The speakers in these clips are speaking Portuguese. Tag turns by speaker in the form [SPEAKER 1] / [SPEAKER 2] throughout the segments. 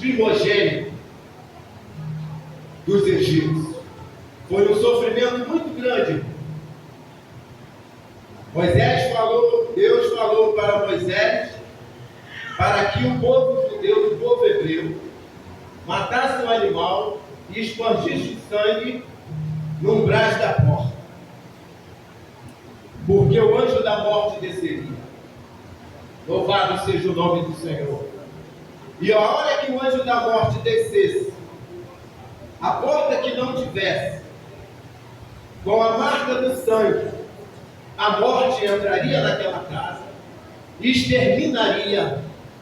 [SPEAKER 1] primogênito dos egípcios. Foi um sofrimento muito grande. Deus falou para Moisés, para que o povo judeu, o povo hebreu, matasse um animal e espargisse sangue no umbrais da porta, porque o anjo da morte desceria. Louvado seja o nome do Senhor. E a hora que o anjo da morte descesse, a porta que não tivesse com a marca do sangue, a morte entraria naquela casa e exterminaria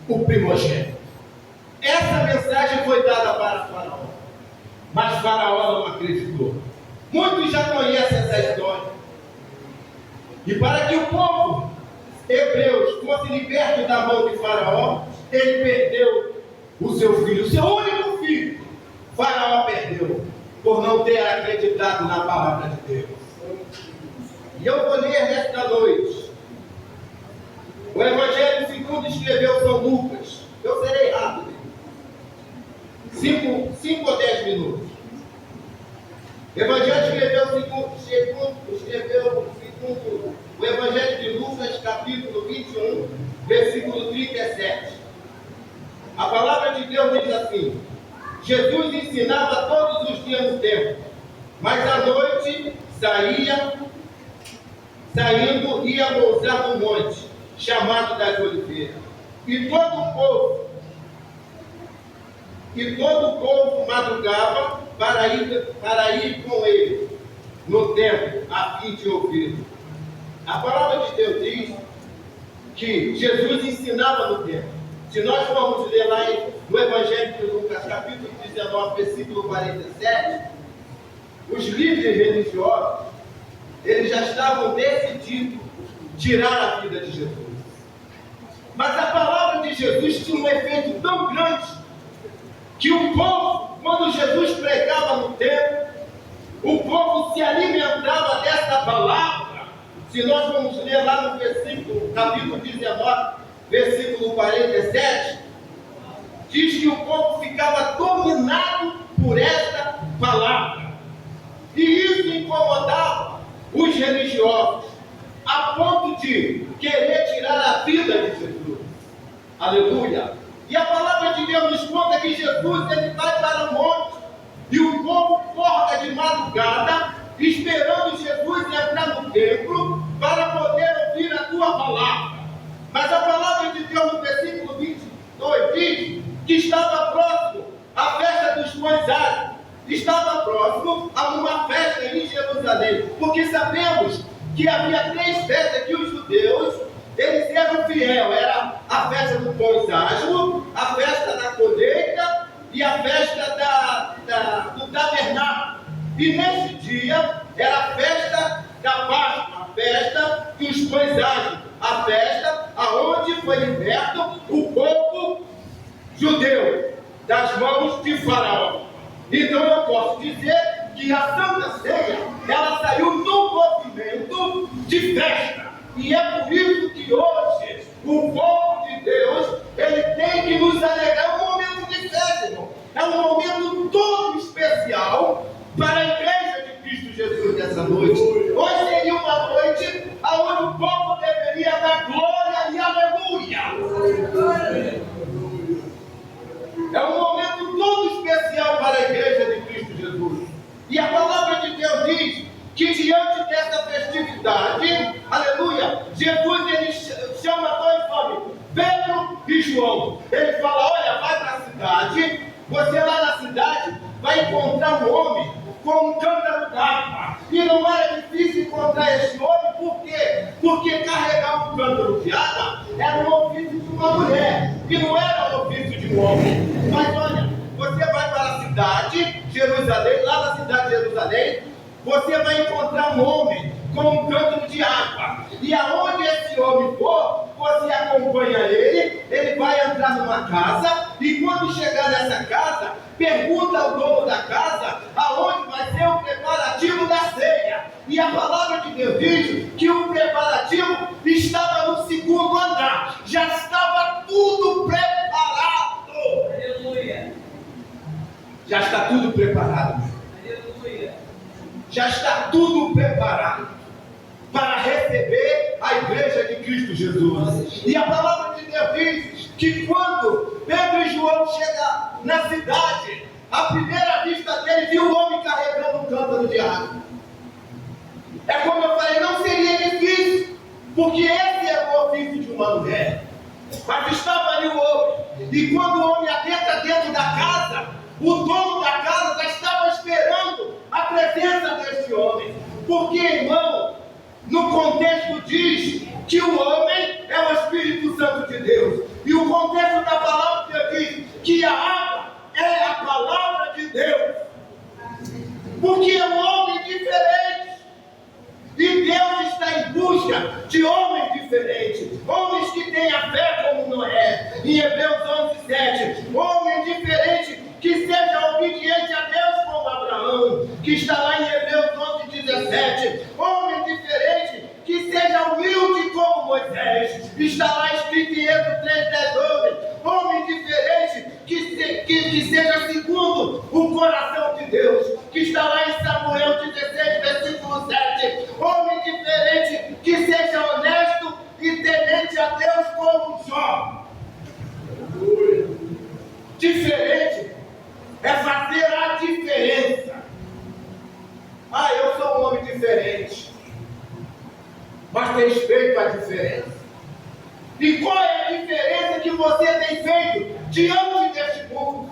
[SPEAKER 1] o primogênito. Essa mensagem foi dada para Faraó, mas Faraó não acreditou. Muitos já conhecem essa história. E para que o povo hebreu fosse liberto da mão de Faraó, ele perdeu o seu filho, o seu único filho. Faraó perdeu por não ter acreditado na palavra de Deus. E eu vou ler nesta noite o Evangelho segundo escreveu São Lucas. Eu serei rápido. 5 ou 10 minutos. Evangelho escreveu segundo o Evangelho de Lucas, capítulo 21, versículo 37. A palavra de Deus diz assim: Jesus ensinava todos os dias no templo, mas à noite saindo ia pousar no monte, chamado das Oliveiras. E todo o povo madrugava para ir com ele no templo, a fim de ouvi-lo. A palavra de Deus diz que Jesus ensinava no templo. Se nós formos ler lá no Evangelho de Lucas, capítulo 19, versículo 47, os líderes religiosos, eles já estavam decididos tirar a vida de Jesus. Mas a palavra de Jesus tinha um efeito tão grande que o povo, quando Jesus pregava no templo, o povo se alimentava desta palavra. Se nós vamos ler lá no versículo, capítulo 19, versículo 47, diz que o povo ficava dominado por esta palavra. E isso incomodava os religiosos, a ponto de querer tirar a vida de Jesus. Aleluia! E a palavra de Deus nos conta que Jesus ele vai para o monte e o povo acorda de madrugada esperando Jesus entrar no templo para poder ouvir a tua palavra. Mas a palavra de Deus no versículo 22 diz que estava próximo à festa dos pães asmos, estava próximo a uma festa em Jerusalém, porque sabemos que havia 3 festas que os judeus eles eram fiéis. Era a festa do pães asmos, a festa da colheita e a festa do tabernáculo. E nesse dia era a festa da Páscoa, a festa dos pães asmos, a festa aonde foi liberto o povo judeu das mãos de Faraó. Então eu posso dizer que a Santa Ceia ela saiu num movimento de festa. E é por isso que hoje o povo de Deus ele tem que nos alegrar. É um momento de festa, irmão. É um momento todo especial para a igreja de Cristo Jesus nessa noite. Hoje seria uma noite onde o povo deveria dar glória e aleluia. É um momento todo especial para a igreja de Cristo Jesus. E a palavra de Deus diz que diante dessa festividade, aleluia, Jesus ele chama 2 homens, Pedro e João. Ele fala: olha, vai para a cidade, você lá na cidade vai encontrar um homem com um cântaro d'água. E não era difícil encontrar esse homem, por quê? Porque carregar um cântaro de água era um ofício de uma mulher, e não era um ofício de um homem. Mas olha, você vai para a cidade, Jerusalém, lá na cidade de Jerusalém, você vai encontrar um homem com um cântaro de água. E aonde esse homem for, você acompanha ele, ele vai entrar numa casa, e quando chegar nessa casa, pergunta ao dono da casa aonde vai ser o preparativo da ceia. E a palavra de Deus diz que o preparativo estava no 2º andar, já estava tudo preparado. Aleluia. preparado. Já está tudo preparado para receber a igreja de Cristo Jesus. E a palavra de Deus diz que quando Pedro e João chegam na cidade, à primeira vista dele, viu o homem carregando um cântaro de água. É como eu falei, não seria difícil, porque esse é o ofício de uma mulher. Mas estava ali o homem, e quando o homem adentra dentro da casa, o dono da casa já estava esperando a presença desse homem. Porque, irmão, no contexto diz que o homem é o Espírito Santo de Deus. E o contexto da palavra de Deus diz que a água é a palavra de Deus. Porque é um homem diferente. E Deus está em busca de homens diferentes. Homens que tenham fé como Noé. Em Hebreus 11:7. Homem diferente que seja obediente a Deus como Abraão. Que está lá em Hebreus 11:17. Homem diferente que seja humilde como Moisés. Está lá escrito em Êxodo 3:12. Homem diferente que seja segundo o coração de Deus. Que está lá em Samuel 16, versículo 7. Homem diferente que seja honesto e temente a Deus como Jó. Diferente é fazer a diferença. Ah, eu sou um homem diferente, mas tem feito a diferença. E qual é a diferença que você tem feito diante deste mundo?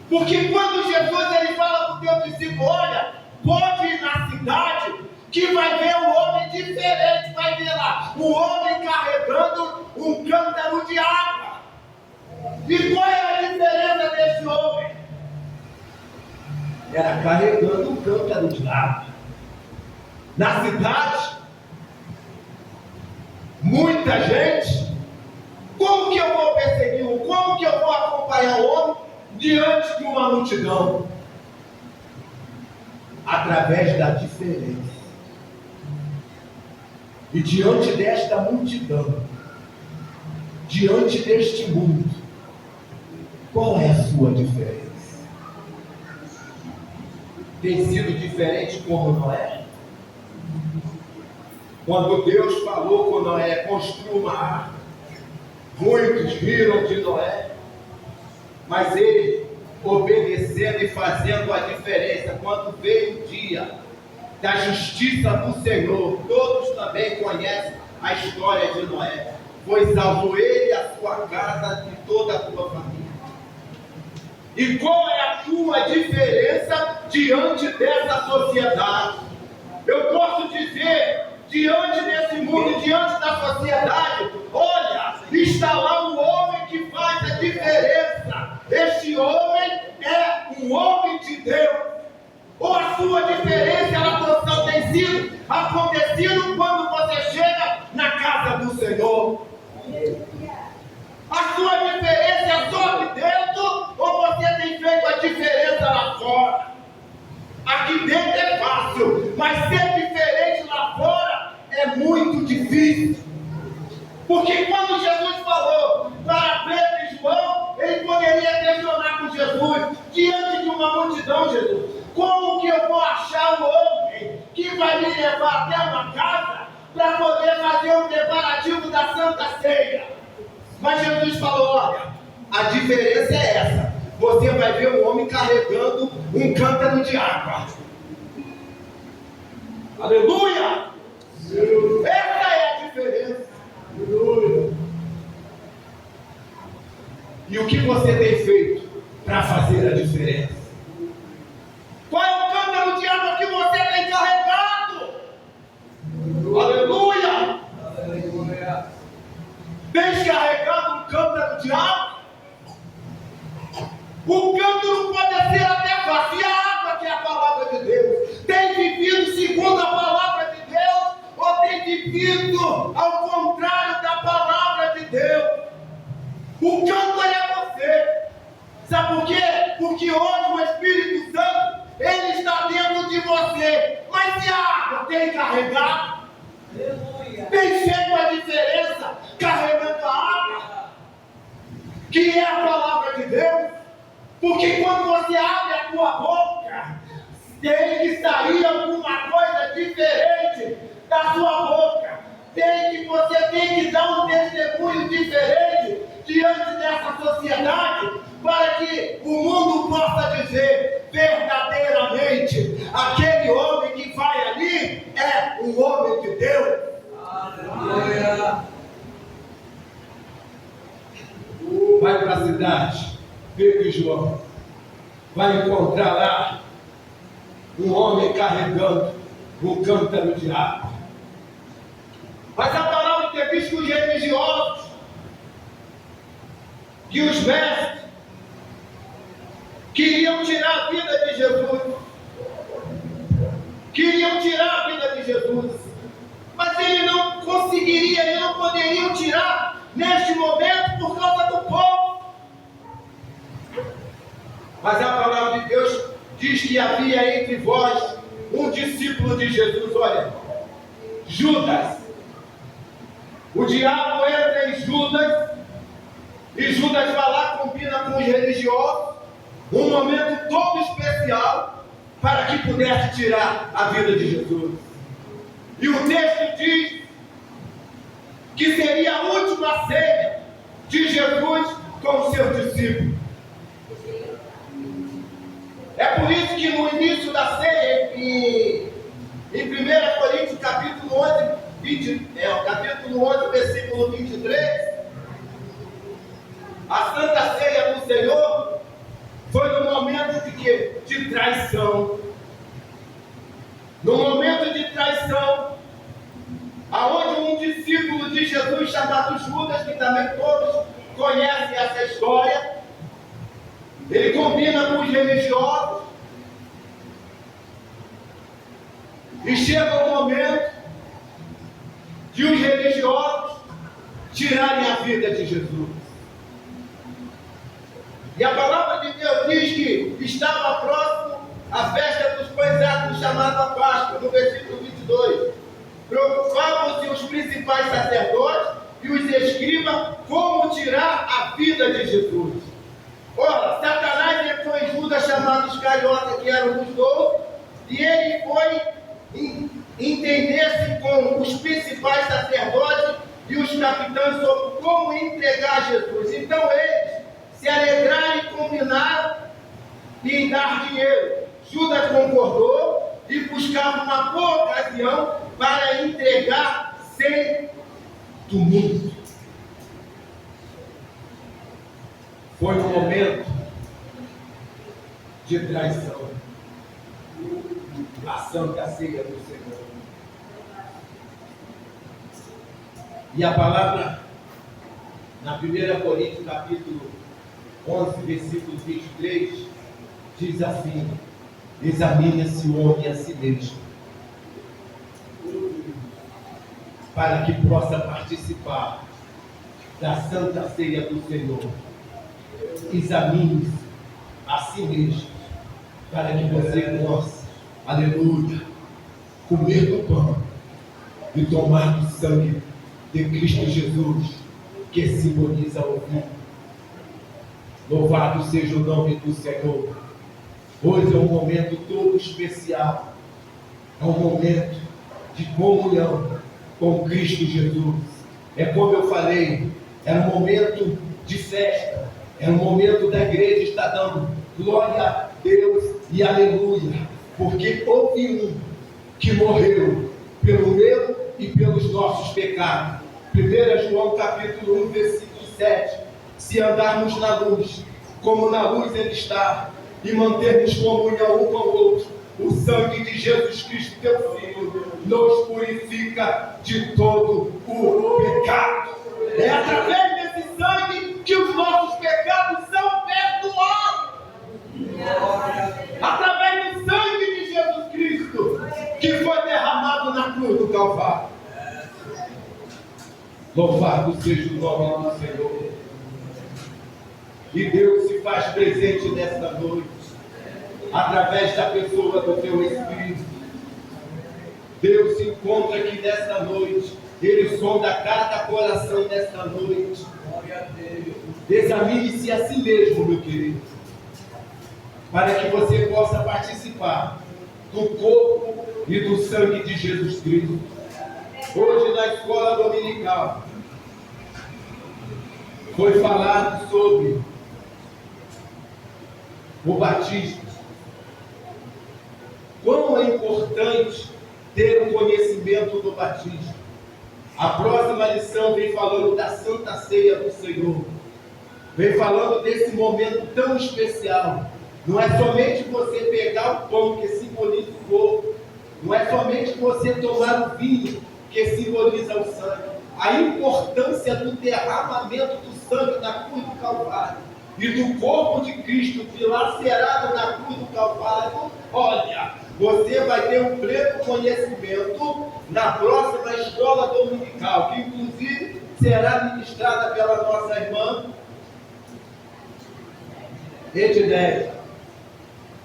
[SPEAKER 1] Porque quando Jesus ele fala para o teu discípulo, olha, pode ir na cidade que vai ver um homem diferente, vai ver lá o homem carregando um cântaro de água. E qual é a diferença desse homem? Era carregando um cântaro de água. Na cidade, muita gente. Como que eu vou perseguir? Como que eu vou acompanhar o homem diante de uma multidão? Através da diferença. E diante desta multidão, diante deste mundo, qual é a sua diferença? Tem sido diferente como Noé? Quando Deus falou com Noé, construa uma arca, muitos riram de Noé, mas ele, obedecendo e fazendo a diferença, quando veio o dia da justiça do Senhor, todos também conhecem a história de Noé. Foi salvo ele, a sua casa e toda a sua família. E qual é a tua diferença diante dessa sociedade? Eu posso dizer, diante desse mundo, diante da sociedade, olha, está lá um homem que faz a diferença. Este homem é um homem de Deus. Ou a sua diferença, ela só tem sido acontecido quando você chega na casa do Senhor. A sua diferença é só aqui dentro, ou você tem feito a diferença lá fora? Aqui dentro é fácil, mas ser diferente lá fora é muito difícil. Porque quando Jesus falou para Pedro e João, ele poderia questionar com Jesus, diante de uma multidão, Jesus, como que eu vou achar um homem que vai me levar até uma casa para poder fazer um preparativo da Santa Ceia? Mas Jesus falou, olha, a diferença é essa. Você vai ver um homem carregando um cântaro de água. Aleluia! Essa é a diferença. Aleluia! E o que você tem feito para fazer a diferença? Qual é o cântaro de água que você tem carregado? Aleluia! Aleluia! Tens carregado um cântaro de água? O cântaro pode ser até vazio, a água que é a palavra de Deus. Tem vivido segundo a palavra de Deus, ou tem vivido ao contrário da palavra de Deus? O cântaro é você. Sabe por quê? Porque hoje o Espírito Santo, ele está dentro de você. Mas se a água tem carregado, tem feito a diferença carregando a água, que é a palavra de Deus. Porque quando você abre a diferente da sua boca. Você tem que dar um testemunho diferente diante dessa sociedade, para que o mundo possa dizer verdadeiramente: aquele homem que vai ali é um homem de Deus. Aleluia. Vai para a cidade, Pedro e João, vai encontrar lá um homem carregando um cântaro de água. Mas a palavra diz que os religiosos, que os mestres, queriam tirar a vida de Jesus. Queriam tirar a vida de Jesus. Mas ele não conseguiria, ele não poderia tirar neste momento por causa do povo. Mas a palavra de Deus diz que havia entre vós um discípulo de Jesus. Olha, Judas. O diabo entra em Judas, e Judas vai lá, combina com os religiosos, um momento todo especial, para que pudesse tirar a vida de Jesus. E o texto diz que seria a última ceia de Jesus com os seus discípulos. É por isso que no início da ceia, em 1 Coríntios capítulo 11, versículo 23, a Santa Ceia do Senhor foi no momento de quê? De traição. No momento de traição, aonde um discípulo de Jesus chamado Judas, que também todos conhecem essa história, ele combina com os religiosos, e chega o momento de os religiosos tirarem a vida de Jesus. E a palavra de Deus diz que estava próximo a festa dos pães asmos, chamada Páscoa, no versículo 22. Preocupavam-se os principais sacerdotes e os escribas como tirar a vida de Jesus. Ora, Satanás entrou em Judas, chamado Iscariote, que era um dos 12, e ele foi entender-se com os principais sacerdotes e os capitães sobre como entregar Jesus. Então eles se alegraram e combinaram em dar dinheiro. Judas concordou e buscava uma boa ocasião para entregar sem tumulto. Foi um momento de traição. A Santa Ceia do Senhor. E a palavra, na 1 Coríntios, capítulo 11, versículo 23, diz assim: examine-se o homem a si mesmo, para que possa participar da Santa Ceia do Senhor. Examine-se a si mesmo, para que você possa, aleluia, comer do pão e tomar do sangue de Cristo Jesus, que simboliza o vinho. Louvado seja o nome do Senhor. Hoje é um momento todo especial. É um momento de comunhão com Cristo Jesus. É como eu falei, é um momento de festa. É um momento da igreja estar dando glória a Deus e aleluia. Porque houve um que morreu pelo meu e pelos nossos pecados. 1 João capítulo 1, versículo 7. Se andarmos na luz, como na luz ele está, e mantermos comunhão um com o outro, o sangue de Jesus Cristo, teu Filho, nos purifica de todo o pecado. É através desse sangue que os nossos pecados são perdoados. Através do sangue de Jesus Cristo, que foi derramado na cruz do Calvário. Louvado seja o nome do Senhor. E Deus se faz presente nesta noite, através da pessoa do teu Espírito. Deus se encontra aqui nesta noite. Ele sonda cada coração nesta noite. Examine-se a si mesmo, meu querido, para que você possa participar do corpo e do sangue de Jesus Cristo. Hoje na escola dominical foi falado sobre o batismo. Quão é importante ter o conhecimento do batismo. A próxima lição vem falando da Santa Ceia do Senhor. Vem falando desse momento tão especial. Não é somente você pegar o pão que simboliza o corpo. Não é somente você tomar o vinho que simboliza o sangue. A importância do derramamento do sangue na cruz do Calvário e do corpo de Cristo dilacerado na cruz do Calvário. Olha, você vai ter um pleno conhecimento na próxima escola dominical, que inclusive será ministrada pela nossa irmã Edneia.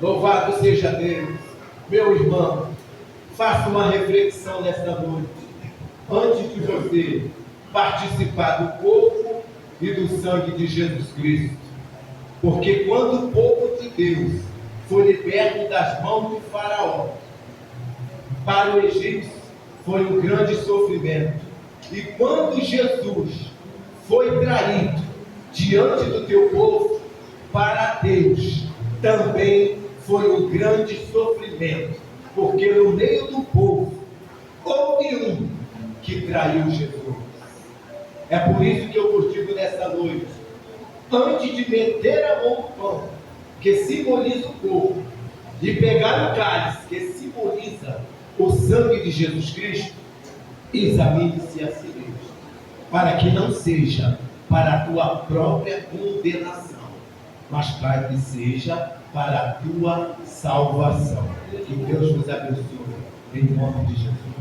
[SPEAKER 1] Louvado seja Deus. Meu irmão, faça uma reflexão nesta noite, antes de você participar do corpo e do sangue de Jesus Cristo. Porque quando o povo de Deus foi liberto das mãos do faraó, para o egípcio foi um grande sofrimento. E quando Jesus foi traído diante do teu povo, para Deus também foi um grande sofrimento. Porque no meio do povo houve um que traiu Jesus. É por isso que eu vos digo nessa noite, antes de meter a mão no pão, que simboliza o corpo, e pegar o cálice, que simboliza o sangue de Jesus Cristo, examine-se a si mesmo, para que não seja para a tua própria condenação, mas para que seja para a tua salvação. Que Deus nos abençoe, em nome de Jesus.